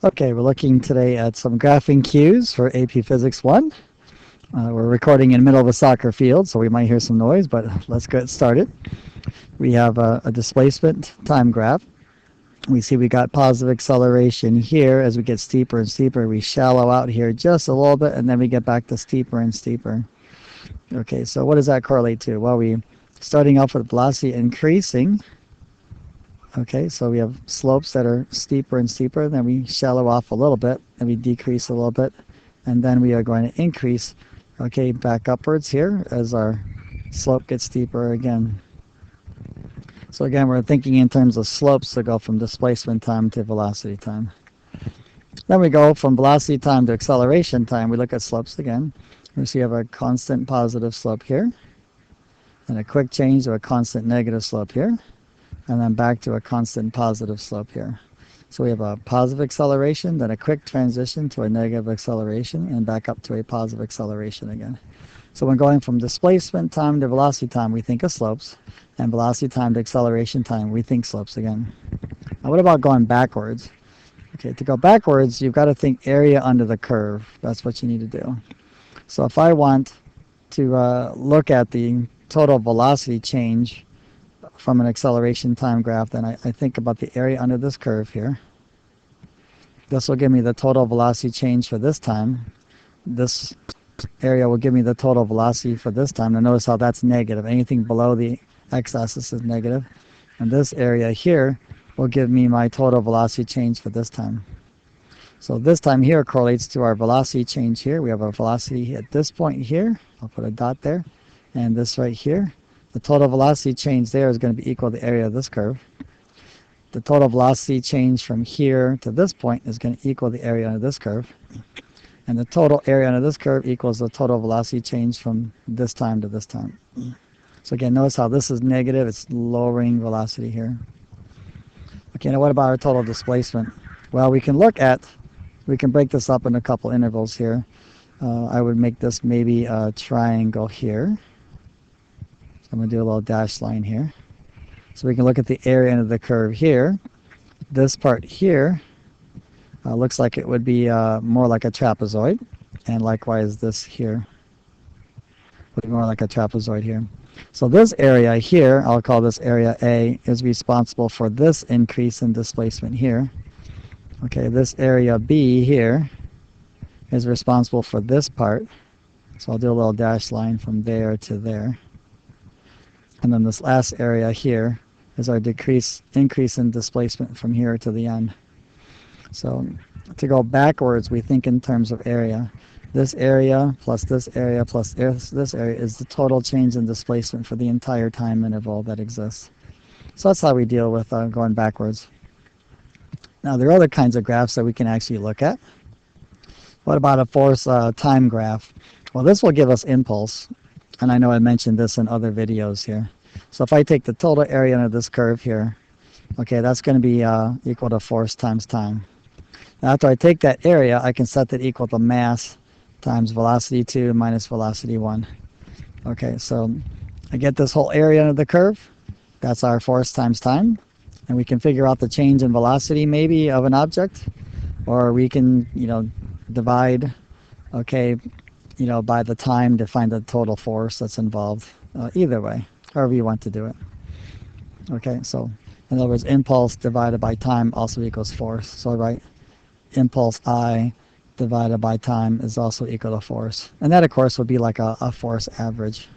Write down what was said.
Okay, we're looking today at some graphing cues for AP Physics 1. We're recording in the middle of a soccer field, so we might hear some noise, but let's get started. We have a displacement time graph. We see we got positive acceleration here. As we get steeper and steeper, we shallow out here just a little bit, and then we get back to steeper and steeper. Okay, so what does that correlate to? Well, we starting off with velocity increasing. Okay, so we have slopes that are steeper and steeper, then we shallow off a little bit, and we decrease a little bit, and then we are going to increase, okay, back upwards here as our slope gets steeper again. So again, we're thinking in terms of slopes to go from displacement time to velocity time. Then we go from velocity time to acceleration time. We look at slopes again. We see we have a constant positive slope here, and a quick change to a constant negative slope here, and then back to a constant positive slope here. So we have a positive acceleration, then a quick transition to a negative acceleration, and back up to a positive acceleration again. So when going from displacement time to velocity time, we think of slopes, and velocity time to acceleration time, we think slopes again. Now what about going backwards? Okay, to go backwards, you've got to think area under the curve. That's what you need to do. So if I want to look at the total velocity change from an acceleration time graph, then I think about the area under this curve here. This will give me the total velocity change for this time. This area will give me the total velocity for this time. Now notice how that's negative. Anything below the x-axis is negative. And this area here will give me my total velocity change for this time. So this time here correlates to our velocity change here. We have a velocity at this point here. I'll put a dot there. And this right here. The total velocity change there is going to be equal to the area of this curve. The total velocity change from here to this point is going to equal the area under this curve. And the total area under this curve equals the total velocity change from this time to this time. So again, notice how this is negative. It's lowering velocity here. Okay, now what about our total displacement? Well, we can break this up in a couple intervals here. I would make this maybe a triangle here. I'm going to do a little dashed line here. So we can look at the area under the curve here. This part here looks like it would be more like a trapezoid. And likewise this here would be more like a trapezoid here. So this area here, I'll call this area A, is responsible for this increase in displacement here. Okay, this area B here is responsible for this part. So I'll do a little dashed line from there to there. And then this last area here is our increase in displacement from here to the end. So to go backwards, we think in terms of area. This area plus this area plus this area is the total change in displacement for the entire time interval that exists. So that's how we deal with going backwards. Now there are other kinds of graphs that we can actually look at. What about a force time graph? Well, this will give us impulse. And I know I mentioned this in other videos here. So if I take the total area under this curve here, okay, that's going to be equal to force times time. Now after I take that area, I can set that equal to mass times velocity 2 minus velocity 1. Okay, so I get this whole area under the curve. That's our force times time. And we can figure out the change in velocity maybe of an object. Or we can, divide, okay, by the time to find the total force that's involved. Either way, however you want to do it. Okay, so in other words, impulse divided by time also equals force. So I write impulse I divided by time is also equal to force. And that, of course, would be like a force average.